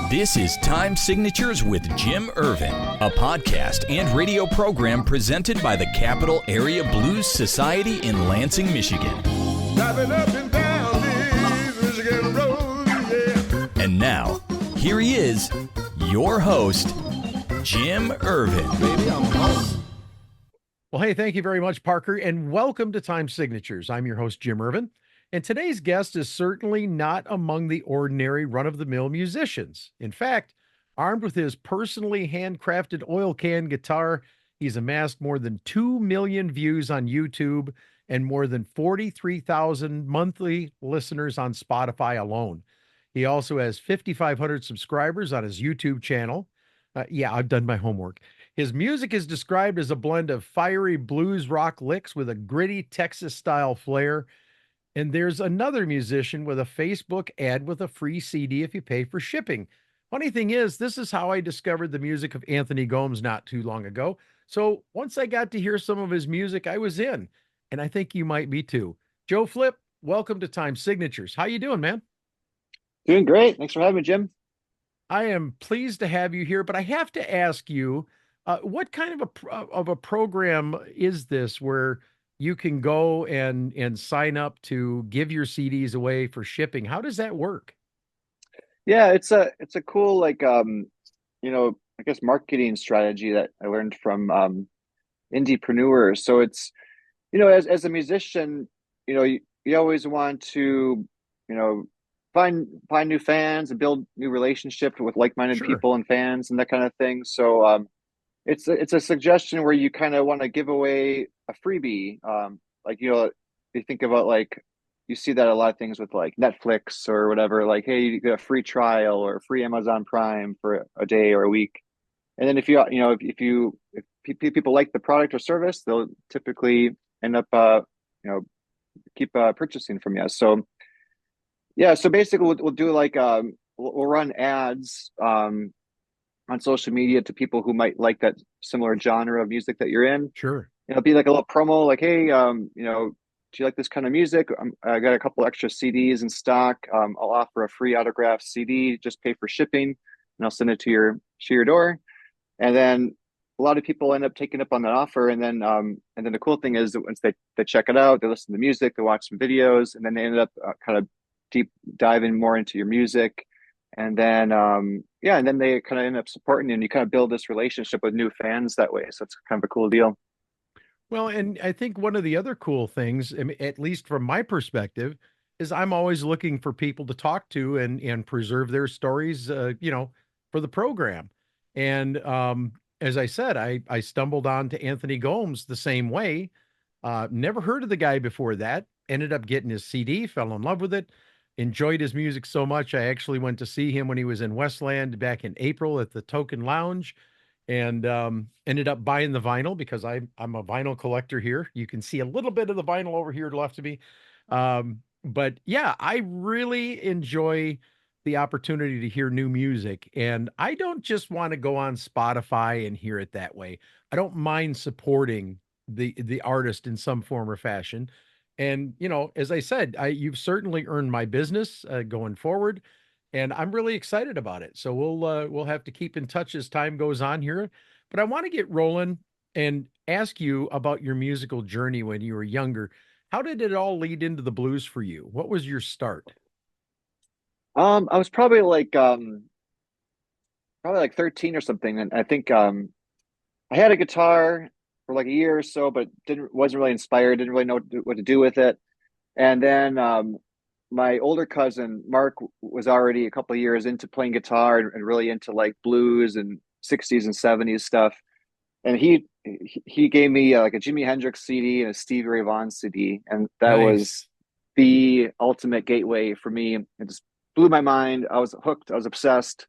This is Time Signatures with Jim Ervin, a podcast and radio program presented by the Capital Area Blues Society in Lansing, Michigan. Driving up and down these Michigan roads, yeah. And now, here he is, your host, Jim Ervin. Baby, I'm home. Well, hey, thank you very much, Parker, and welcome to Time Signatures. I'm your host, Jim Ervin, and today's guest is certainly not among the ordinary run-of-the-mill musicians. In fact, armed with his personally handcrafted oil can guitar, he's amassed more than 2 million views on YouTube and more than 43,000 monthly listeners on Spotify alone. He also has 5,500 subscribers on his YouTube channel. Yeah, I've done my homework. His music is described as a blend of fiery blues rock licks with a gritty Texas-style flair. And there's another musician with a Facebook ad with a free CD if you pay for shipping. Funny thing is, this is how I discovered the music of Anthony Gomes not too long ago. So once I got to hear some of his music, I was in. And I think you might be too. Joe Flip, welcome to Time Signatures. How you doing, man? Doing great. Thanks for having me, Jim. I am pleased to have you here, but I have to ask you, what kind of a program is this where you can go and sign up to give your CDs away for shipping? How does that work? Yeah, it's a cool I guess marketing strategy that I learned from indiepreneurs. So it's as a musician, you always want to find new fans and build new relationships with like-minded Sure. people and fans and that kind of thing. So it's a suggestion where you kind of want to give away a freebie. You think about you see that a lot of things with like Netflix or whatever, like, hey, you get a free trial or free Amazon Prime for a day or a week. And then if people like the product or service, they'll typically end up keep purchasing from you. So yeah, so basically we'll do we'll run ads on social media to people who might like that similar genre of music that you're in. Sure. It'll be like a little promo, like, hey, do you like this kind of music? I got a couple extra CDs in stock. I'll offer a free autographed CD. Just pay for shipping, and I'll send it to your door. And then a lot of people end up taking up on that offer. And then the cool thing is that once they check it out, they listen to the music, they watch some videos, and then they end up kind of deep diving more into your music. And then and then they kind of end up supporting you, and you kind of build this relationship with new fans that way. So it's kind of a cool deal. Well, and I think one of the other cool things, I mean, at least from my perspective, is I'm always looking for people to talk to and preserve their stories, for the program. And as I said, I stumbled on to Anthony Gomes the same way. Never heard of the guy before that. Ended up getting his CD, fell in love with it, enjoyed his music so much. I actually went to see him when he was in Westland back in April at the Token Lounge. And ended up buying the vinyl because I'm a vinyl collector here. You can see a little bit of the vinyl over here left to me. But yeah, I really enjoy the opportunity to hear new music. And I don't just want to go on Spotify and hear it that way. I don't mind supporting the artist in some form or fashion. And, as I said, you've certainly earned my business going forward. And I'm really excited about it. So we'll have to keep in touch as time goes on here. But I want to get rolling and ask you about your musical journey when you were younger. How did it all lead into the blues for you? What was your start? I was probably like 13 or something, and I think I had a guitar for like a year or so, but wasn't really inspired. Didn't really know what to do with it. And then my older cousin, Mark, was already a couple of years into playing guitar and really into like blues and 60s and 70s stuff. And he gave me like a Jimi Hendrix CD and a Stevie Ray Vaughan CD. And that was the ultimate gateway for me. It just blew my mind. I was hooked. I was obsessed.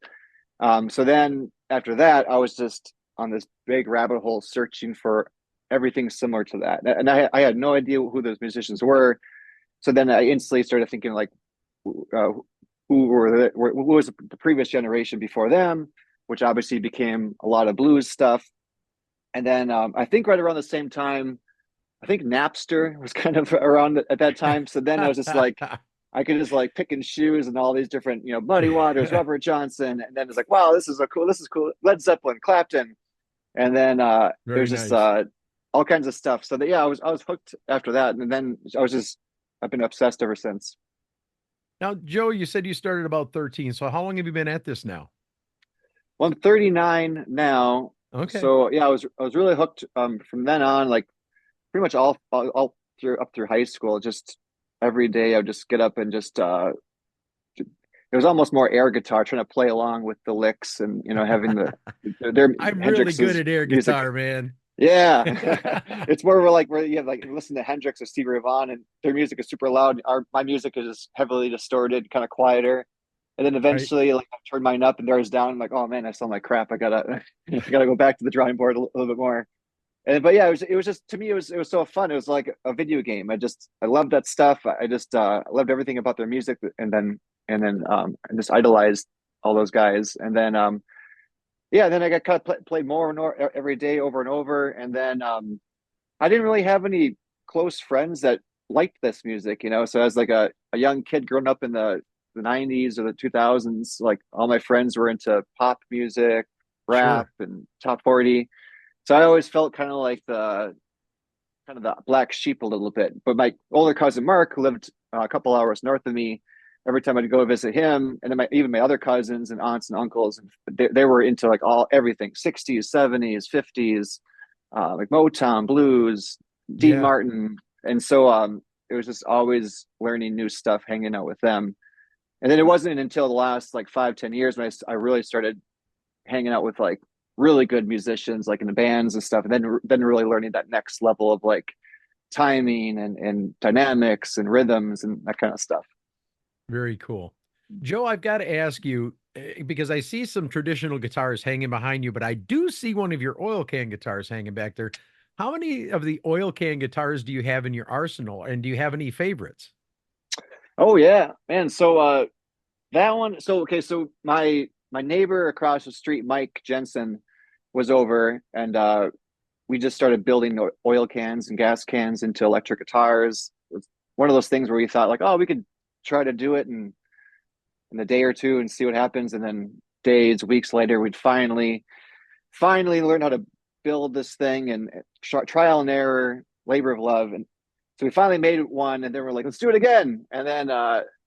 So then after that, I was just on this big rabbit hole searching for everything similar to that. And I had no idea who those musicians were. So then I instantly started thinking like, who was the previous generation before them, which obviously became a lot of blues stuff. And then I think right around the same time, I think Napster was kind of around at that time. So then I was just like, I could just like pick and choose and all these different, Muddy Waters, Robert Johnson, and then it's like, wow, this is cool. Led Zeppelin, Clapton, and then it Very was just nice. all kinds of stuff. So that yeah, I was hooked after that, and then I've been obsessed ever since. Now, Joe, you said you started about 13. So how long have you been at this now? Well, I'm 39 now, Okay. so yeah, I was really hooked from then on, like pretty much all through up through high school. Just every day, I would just get up and just it was almost more air guitar, trying to play along with the licks and having their I'm really good Hendrix's at air music. guitar, man. Yeah, it's more of like where you have like listen to Hendrix or Stevie Ray Vaughan, and their music is super loud. My music is heavily distorted, kind of quieter. And then Right. eventually, like I turned mine up and theirs down. I'm like, oh man, I sound like crap. I gotta I gotta go back to the drawing board a little bit more. And but yeah, it was just to me it was so fun. It was like a video game. I loved that stuff. I just loved everything about their music, and then I just idolized all those guys. And then yeah, then I got kind of played more and more every day over and over. And then I didn't really have any close friends that liked this music, So as like a young kid growing up in the 90s or the 2000s, like all my friends were into pop music, rap, Sure. and top 40. So I always felt kind of the black sheep a little bit. But my older cousin Mark, who lived a couple hours north of me, every time I'd go visit him, and then even my other cousins and aunts and uncles, and they were into like everything 60s, 70s, 50s, like Motown, blues, Dean Yeah. Martin, and so it was just always learning new stuff, hanging out with them. And then it wasn't until the last like 5, 10 years when I really started hanging out with like really good musicians, like in the bands and stuff, and then really learning that next level of like timing and dynamics and rhythms and that kind of stuff. Very cool. Joe, I've got to ask you because I see some traditional guitars hanging behind you, but I do see one of your oil can guitars hanging back there. How many of the oil can guitars do you have in your arsenal? And do you have any favorites? Oh yeah, man. So that one. So okay. So my neighbor across the street, Mike Jensen, was over, and we just started building oil cans and gas cans into electric guitars. It was one of those things where we thought like, oh, we could try to do it in a day or two and see what happens. And then days, weeks later, we'd finally learn how to build this thing, and trial and error, labor of love. And so we finally made one, and then we're like, let's do it again. And then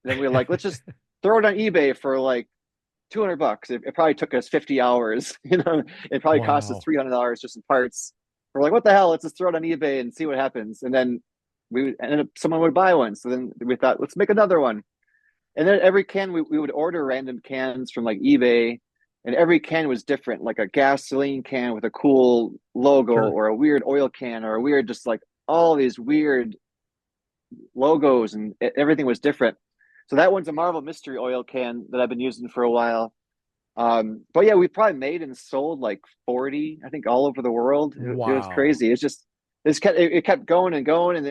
we were like, let's just throw it on eBay for like $200. It probably took us 50 hours. It probably cost us Wow. $300 just in parts. We're like, what the hell? Let's just throw it on eBay and see what happens. And then we ended up someone would buy one. So then we thought, let's make another one. And then every can we would order random cans from like eBay, and every can was different, like a gasoline can with a cool logo, Sure. or a weird oil can, or a weird just like all these weird logos, and everything was different. So that one's a Marvel Mystery oil can that I've been using for a while. But yeah, we probably made and sold like 40, I think, all over the world. It was Wow. crazy. It kept going and going,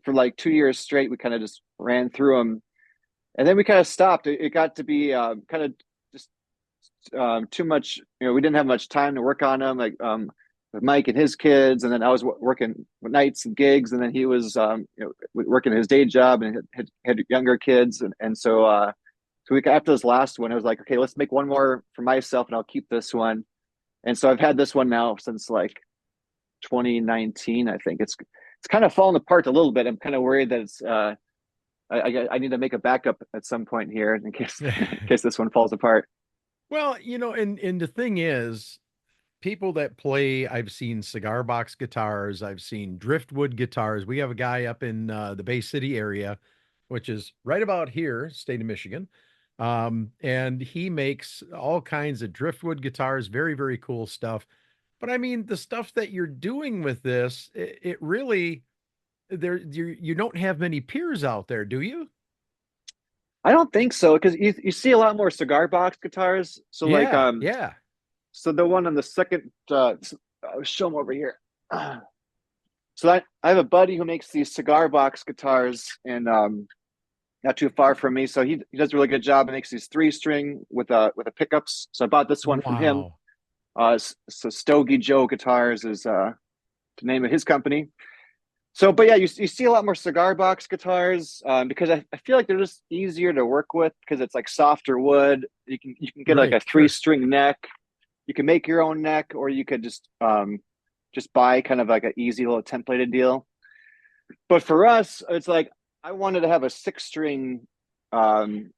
for like 2 years straight, we kind of just ran through them, and then we kind of stopped. It got to be kind of just too much. We didn't have much time to work on them, like with Mike and his kids, and then I was working nights and gigs, and then he was working his day job and had younger kids, and so we after this last one, I was like, okay, let's make one more for myself, and I'll keep this one. And so I've had this one now since like 2019, I think. It's kind of fallen apart a little bit. I'm kind of worried that I need to make a backup at some point here in case in case this one falls apart. Well, and the thing is, people that play, I've seen cigar box guitars, I've seen driftwood guitars. We have a guy up in the Bay City area, which is right about here, state of Michigan. And he makes all kinds of driftwood guitars, very, very cool stuff. But I mean, the stuff that you're doing with this, it really you don't have many peers out there, do you? I don't think so, because you see a lot more cigar box guitars. So like Yeah, yeah. so the one on the second I'll show them over here. So I have a buddy who makes these cigar box guitars, and not too far from me. So he does a really good job and makes these 3 string with a pickups. So I bought this one from him. Wow. So Stogie Joe Guitars is the name of his company. So, but yeah, you see a lot more cigar box guitars because I feel like they're just easier to work with because it's like softer wood. You can get like Right. a Sure. 3-string neck. You can make your own neck, or you could just buy kind of like an easy little templated deal. But for us, it's like I wanted to have a 6-string, um,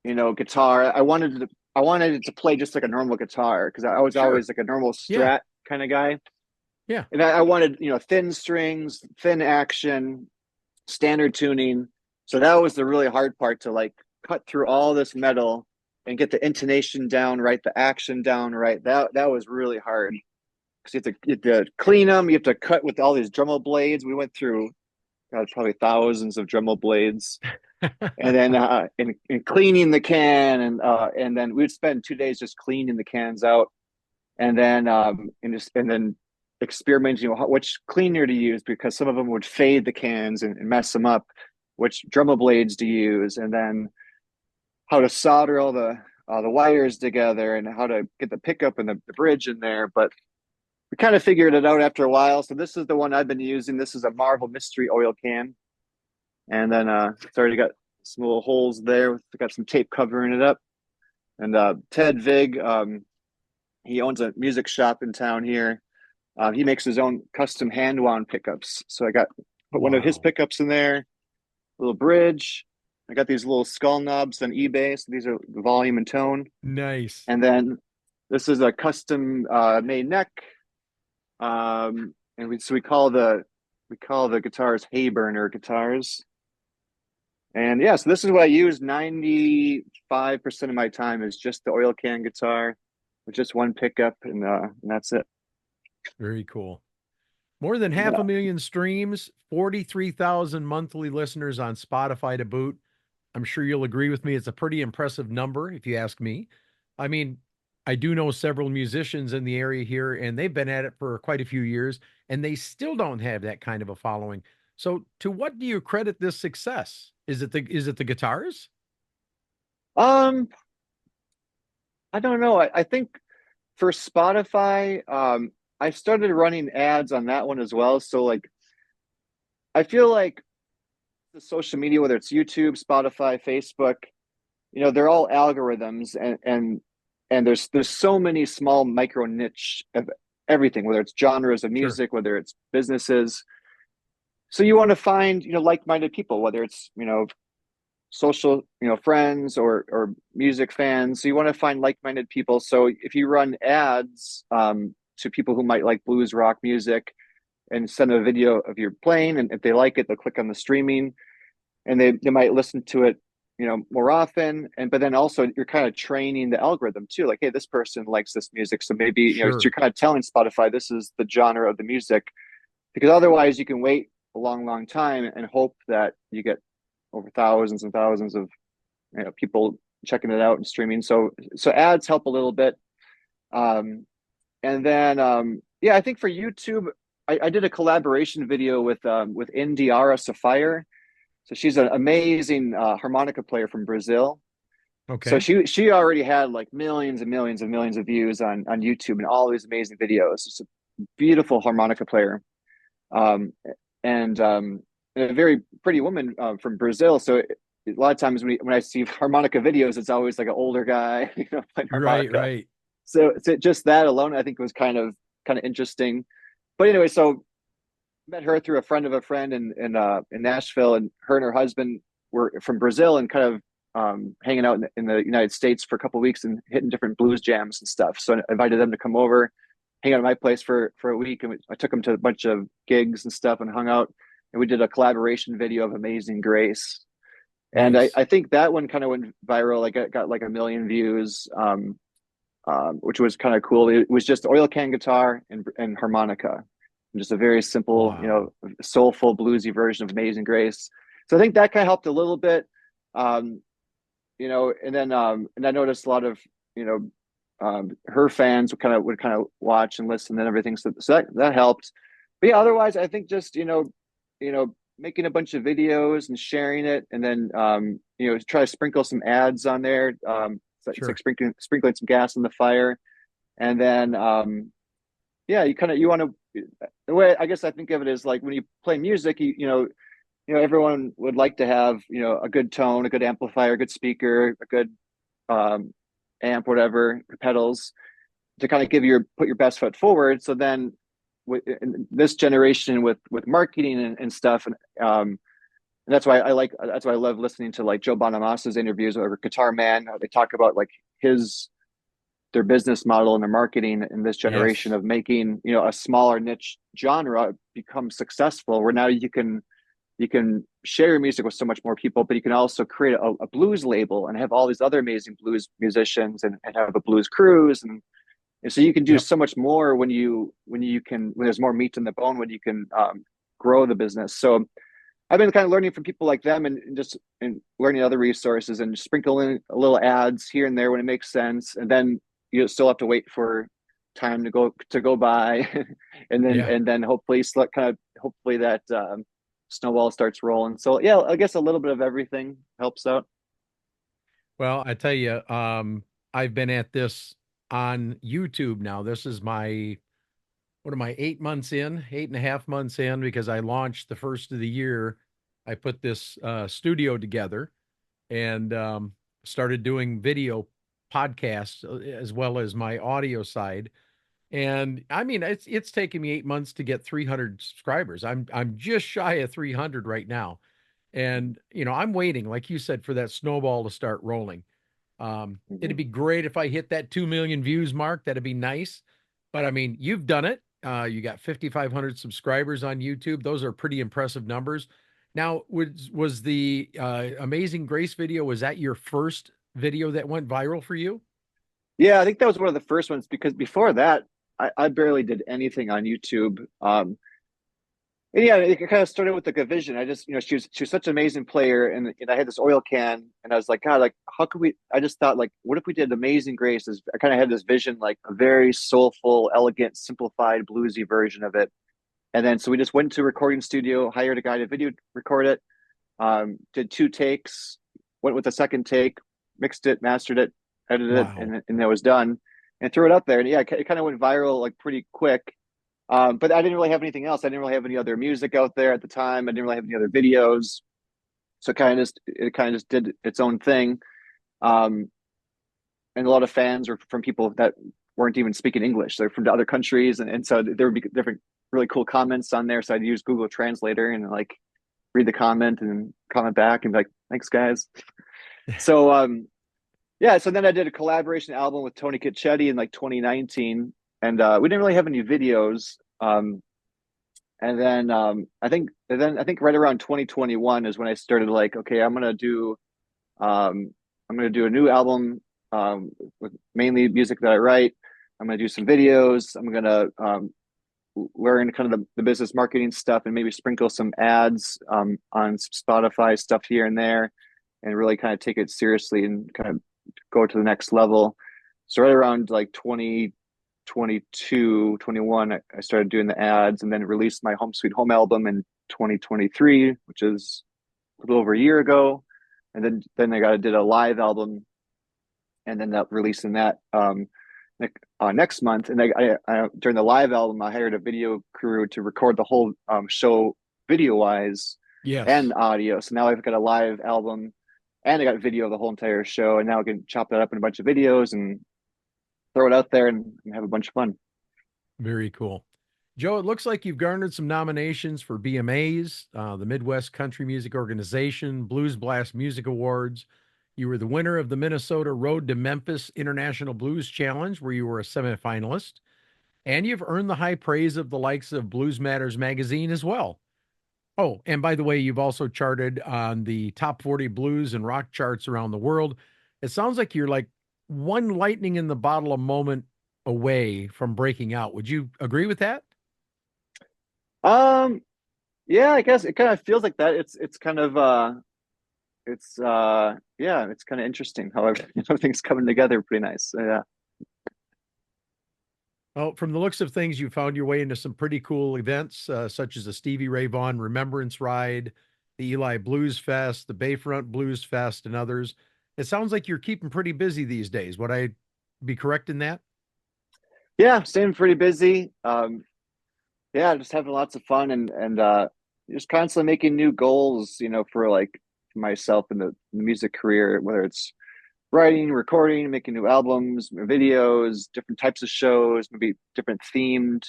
guitar. I wanted it to play just like a normal guitar because I was Sure. always like a normal Yeah. Strat kind of guy. Yeah. And I wanted, thin strings, thin action, standard tuning. So that was the really hard part to like cut through all this metal and get the intonation down right, the action down right. That was really hard because you have to clean them. You have to cut with all these Dremel blades. We went through, God, probably thousands of Dremel blades, and then in cleaning the can, and then we'd spend 2 days just cleaning the cans out, and then experimenting which cleaner to use because some of them would fade the cans and mess them up, which Dremel blades to use, and then how to solder all the wires together and how to get the pickup and the bridge in there. But we kind of figured it out after a while. So this is the one I've been using. This is a Marvel Mystery oil can, and then it's already got some little holes there. Got some tape covering it up. And Ted Vig, he owns a music shop in town here. He makes his own custom hand wound pickups. So I put one of his Wow. pickups in there, little bridge. I got these little skull knobs on eBay. So these are the volume and tone. Nice. And then this is a custom made neck. And we call the guitars hay burner guitars. And yeah, so this is what I use. 95% of my time is just the oil can guitar with just one pickup, and that's it. Very cool. More than half Yeah. a million streams, 43,000 monthly listeners on Spotify to boot. I'm sure you'll agree with me. It's a pretty impressive number, if you ask me. I mean, I do know several musicians in the area here, and they've been at it for quite a few years, and they still don't have that kind of a following. So, to what do you credit this success? Is it the guitars? Um, I don't know. I think for Spotify, I started running ads on that one as well. So like, I feel like the social media, whether it's YouTube, Spotify, Facebook, they're all algorithms, and there's so many small micro niche of everything, whether it's genres of Sure. music, whether it's businesses. So you want to find, like-minded people, whether it's, social, friends or music fans. So you want to find like-minded people. So if you run ads to people who might like blues rock music and send a video of your playing, and if they like it, they'll click on the streaming, and they might listen to it, more often. But then also you're kind of training the algorithm too, like, hey, this person likes this music, so maybe Sure. you're kind of telling Spotify this is the genre of the music, because otherwise you can wait a long time and hope that you get over thousands and thousands of people checking it out and streaming. So ads help a little bit. And then yeah, I think for YouTube, I did a collaboration video with Indiara Sapphire. So she's an amazing harmonica player from Brazil. So Okay. she already had like millions and millions and millions of views on YouTube and all these amazing videos. It's a beautiful harmonica player. Um, and a very pretty woman from Brazil. So a lot of times when I see harmonica videos, it's always like an older guy, playing Right, harmonica. right. So just that alone, I think was kind of interesting. But anyway, so met her through a friend of a friend in Nashville, and her and her husband were from Brazil and kind of hanging out in the United States for a couple of weeks and hitting different blues jams and stuff. So I invited them to come over, hang out at my place for a week, and I took them to a bunch of gigs and stuff and hung out. And we did a collaboration video of Amazing Grace. And I, Nice. I think that one kind of went viral. Like it got like 1 million views, which was kind of cool. It was just oil can guitar and harmonica, just a very simple, Wow. soulful bluesy version of Amazing Grace. So I think that kind of helped a little bit. Um, and I noticed a lot of, her fans would kind of watch and listen and everything. So that helped. But yeah, otherwise I think just, making a bunch of videos and sharing it, and then try to sprinkle some ads on there. So it's like Sure. sprinkling some gas on the fire, and then yeah, you want to, the way I guess I think of it is like when you play music, everyone would like to have, a good tone, a good amplifier, a good speaker, a good um, amp, whatever, pedals to kind of put your best foot forward. So then in this generation with marketing and stuff, and that's why I love listening to like Joe Bonamassa's interviews or Guitar Man. They talk about like his their business model and their marketing in this generation Yes. of making, a smaller niche genre become successful, where now you can share your music with so much more people, but you can also create a blues label and have all these other amazing blues musicians and have a blues cruise, and so you can do Yep. so much more when there's more meat in the bone, when you can grow the business. So I've been kind of learning from people like them, and learning other resources and sprinkling a little ads here and there when it makes sense. And then you still have to wait for time to go by, Yeah. and then hopefully that snowball starts rolling. So yeah, I guess a little bit of everything helps out. Well, I tell you, I've been at this on YouTube now. This is what am I, 8 months in, 8.5 months in, because I launched the first of the year. I put this studio together and started doing video podcasts as well as my audio side. And I mean, it's taken me 8 months to get 300 subscribers. I'm just shy of 300 right now. And I'm waiting, like you said, for that snowball to start rolling. It'd Mhm. be great if I hit that 2 million views mark. That'd be nice. But I mean, you've done it. You got 5,500 subscribers on YouTube. Those are pretty impressive numbers. Now, was the Amazing Grace video, was that your first video that went viral for you? Yeah, I think that was one of the first ones because before that, I barely did anything on YouTube. And yeah, it kind of started with like a vision. I just, she was such an amazing player, and I had this oil can, and I was like, God, like, how could we? I just thought, like, what if we did Amazing Grace? I kind of had this vision, like a very soulful, elegant, simplified, bluesy version of it. And then so we just went to a recording studio, hired a guy to video record it, did 2 takes, went with a second take, mixed it, mastered it, edited it, Wow. and it was done, and threw it up there. And yeah, it kind of went viral like pretty quick. But I didn't really have anything else. I didn't really have any other music out there at the time. I didn't really have any other videos. So it kind of just did its own thing. Um, and a lot of fans were from people that weren't even speaking English. They're from other countries. And so there would be different really cool comments on there. So I'd use Google Translator and like read the comment and comment back and be like, thanks guys. So yeah, so then I did a collaboration album with Tony Cicchetti in like 2019, and we didn't really have any videos. And then I think right around 2021 is when I started like, okay, I'm gonna do a new album with mainly music that I write. I'm gonna do some videos. I'm gonna learn kind of the business marketing stuff and maybe sprinkle some ads on Spotify stuff here and there, and really kind of take it seriously and kind of go to the next level. So right around like 2022, 21, I started doing the ads, and then released my Home Sweet Home album in 2023, which is a little over a year ago. And then I did a live album, and then that releasing that next month. And during the live album, I hired a video crew to record the whole show video wise Yes. and audio. So now I've got a live album, and I got video of the whole entire show. And now I can chop that up in a bunch of videos and throw it out there and have a bunch of fun. Very cool. Joe, it looks like you've garnered some nominations for BMAs, the Midwest Country Music Organization, Blues Blast Music Awards. You were the winner of the Minnesota Road to Memphis International Blues Challenge, where you were a semifinalist. And you've earned the high praise of the likes of Blues Matters magazine as well. Oh, and by the way, you've also charted on the top 40 blues and rock charts around the world. It sounds like you're like one lightning in the bottle a moment away from breaking out. Would you agree with that? Um, yeah, I guess it kind of feels like that. It's kind of yeah, it's kind of interesting how everything's coming together pretty nice. So, yeah. Well, from the looks of things, you found your way into some pretty cool events, such as the Stevie Ray Vaughan Remembrance Ride, the Eli Blues Fest, the Bayfront Blues Fest, and others. It sounds like you're keeping pretty busy these days. Would I be correct in that? Yeah, staying pretty busy. Yeah, just having lots of fun and just constantly making new goals, for like myself in the music career, whether it's writing, recording, making new albums, videos, different types of shows, maybe different themed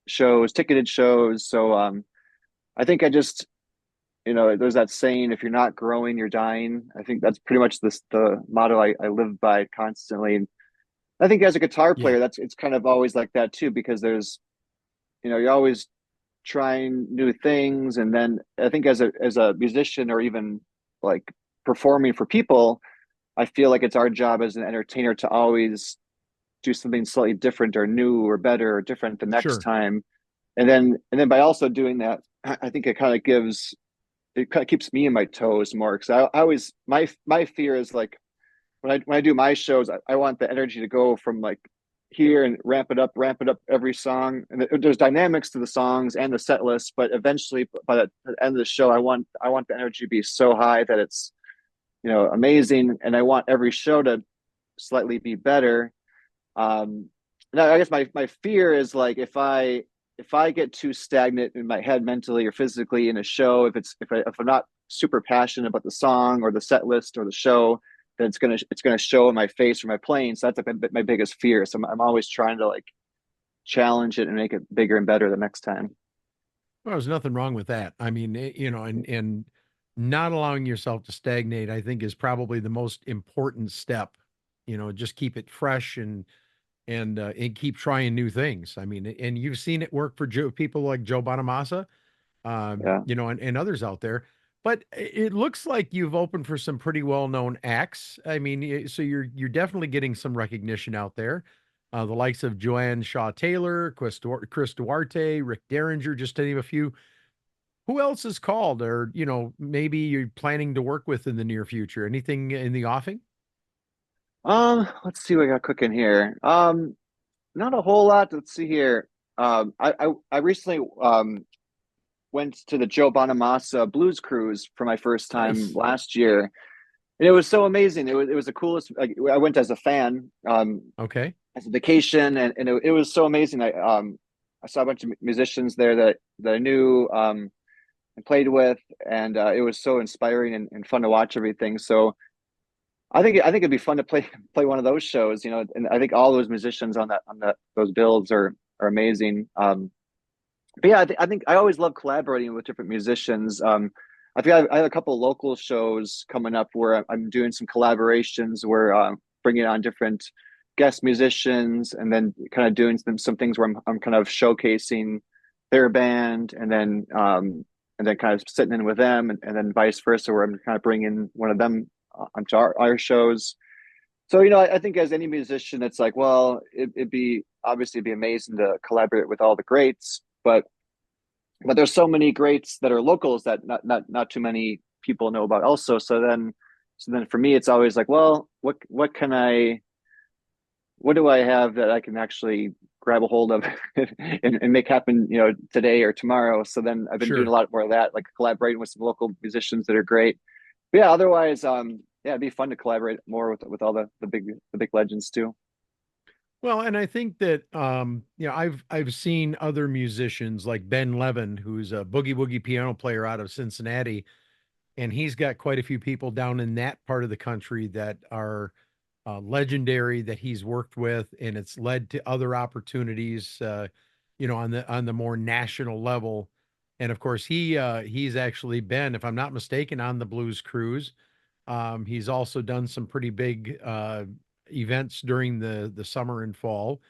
shows, ticketed shows. So I think I just, there's that saying, if you're not growing, you're dying. I think that's pretty much the motto I live by constantly. And I think as a guitar Yeah, player, it's kind of always like that too, because you're always trying new things. And then I think as a musician or even like performing for people, I feel like it's our job as an entertainer to always do something slightly different or new or better or different the next sure. time. And then by also doing that, I think it kind of keeps me in my toes more, because I always, my fear is like when I do my shows, I want the energy to go from like here and ramp it up every song. And there's dynamics to the songs and the set list, but eventually by the end of the show, I want the energy to be so high that it's amazing, and I want every show to slightly be better. Now I guess my fear is like if I get too stagnant in my head mentally or physically in a show, if I'm not super passionate about the song or the set list or the show, then it's gonna show in my face or my playing. So that's like my biggest fear. So I'm always trying to like challenge it and make it bigger and better the next time. Well, there's nothing wrong with that. I mean, and not allowing yourself to stagnate, I think, is probably the most important step. Just keep it fresh and keep trying new things. I mean, and you've seen it work for people like Joe Bonamassa, Yeah. and others out there. But it looks like you've opened for some pretty well-known acts. I mean, so you're definitely getting some recognition out there. The likes of Joanne Shaw Taylor, Chris Duarte, Rick Derringer, just to name a few. Who else is called, or maybe you're planning to work with in the near future? Anything in the offing? Let's see what I got cooking here. Not a whole lot. Let's see here. I recently went to the Joe Bonamassa Blues Cruise for my first time Nice. last year, and it was so amazing. It was the coolest. I went as a fan, Okay. as a vacation, and it was so amazing. I saw a bunch of musicians there that I knew, and played with, and it was so inspiring and fun to watch everything. So I think it'd be fun to play one of those shows, and I think all those musicians on those builds are amazing. But yeah, I think I always love collaborating with different musicians. I think I have a couple of local shows coming up where I'm doing some collaborations where bringing on different guest musicians, and then kind of doing some things where I'm kind of showcasing their band, and then kind of sitting in with them, and then vice versa, where I'm kind of bringing one of them onto our shows. So, I think as any musician, it's like, well, it'd be obviously be amazing to collaborate with all the greats, but there's so many greats that are locals that not too many people know about also. So then for me, it's always like, well, what do I have that I can actually grab a hold of and make happen, today or tomorrow. So then I've been doing a Sure. lot more of that, like collaborating with some local musicians that are great. But yeah, otherwise, yeah, it'd be fun to collaborate more with all the big legends too. Well, and I think that I've seen other musicians like Ben Levin, who's a boogie woogie piano player out of Cincinnati, and he's got quite a few people down in that part of the country that are legendary that he's worked with, and it's led to other opportunities, on the more national level. And of course, he's actually been, if I'm not mistaken, on the Blues Cruise. He's also done some pretty big events during the summer and fall.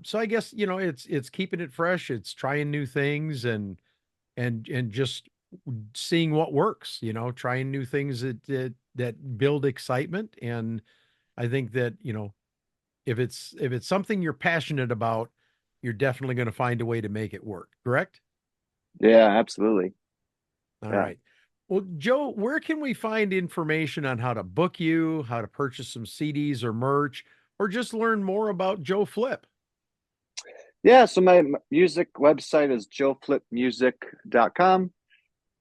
So I guess it's keeping it fresh. It's trying new things and just seeing what works. Trying new things that build excitement. And I think that if it's something you're passionate about, you're definitely going to find a way to make it work. Correct? Yeah, absolutely. All Yeah. right. Well, Joe, where can we find information on how to book you, how to purchase some CDs or merch, or just learn more about Joe Flip? Yeah, so my music website is joeflipmusic.com.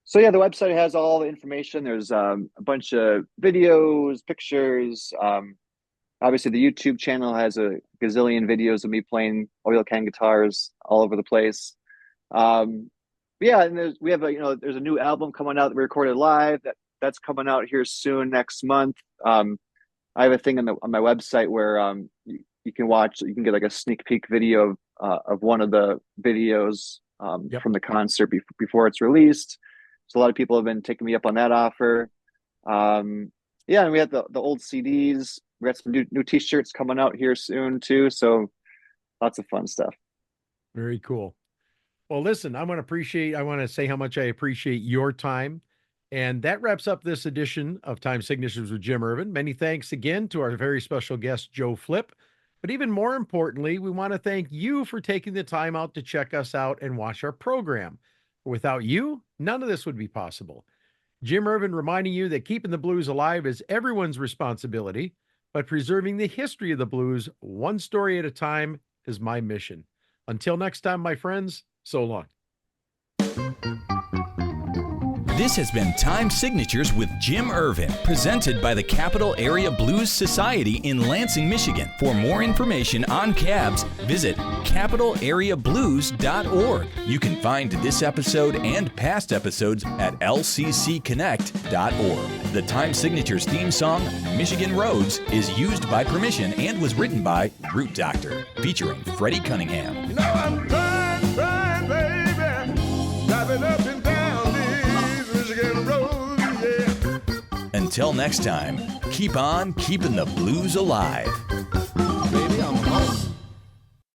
So yeah, the website has all the information. There's a bunch of videos, pictures, obviously the YouTube channel has a gazillion videos of me playing oil can guitars all over the place. Yeah, and we have there's a new album coming out that we recorded live that's coming out here soon next month. I have a thing on my website where you can get like a sneak peek video of one of the videos from the concert before it's released. So a lot of people have been taking me up on that offer. Yeah, and we had the old CDs. We got some new t-shirts coming out here soon too. So lots of fun stuff. Very cool. Well, listen, I want to say how much I appreciate your time. And that wraps up this edition of Time Signatures with Jim Ervin. Many thanks again to our very special guest, Joe Flip. But even more importantly, we want to thank you for taking the time out to check us out and watch our program. Without you, none of this would be possible. Jim Ervin reminding you that keeping the blues alive is everyone's responsibility, but preserving the history of the blues one story at a time is my mission. Until next time, my friends, so long. This has been Time Signatures with Jim Ervin, presented by the Capital Area Blues Society in Lansing, Michigan. For more information on cabs, visit capitalareablues.org. You can find this episode and past episodes at lccconnect.org. The Time Signatures theme song, Michigan Roads, is used by permission and was written by Root Doctor, featuring Freddie Cunningham. You know I'm trying, baby, driving up and down these Michigan roads, yeah. Until next time, keep on keeping the blues alive.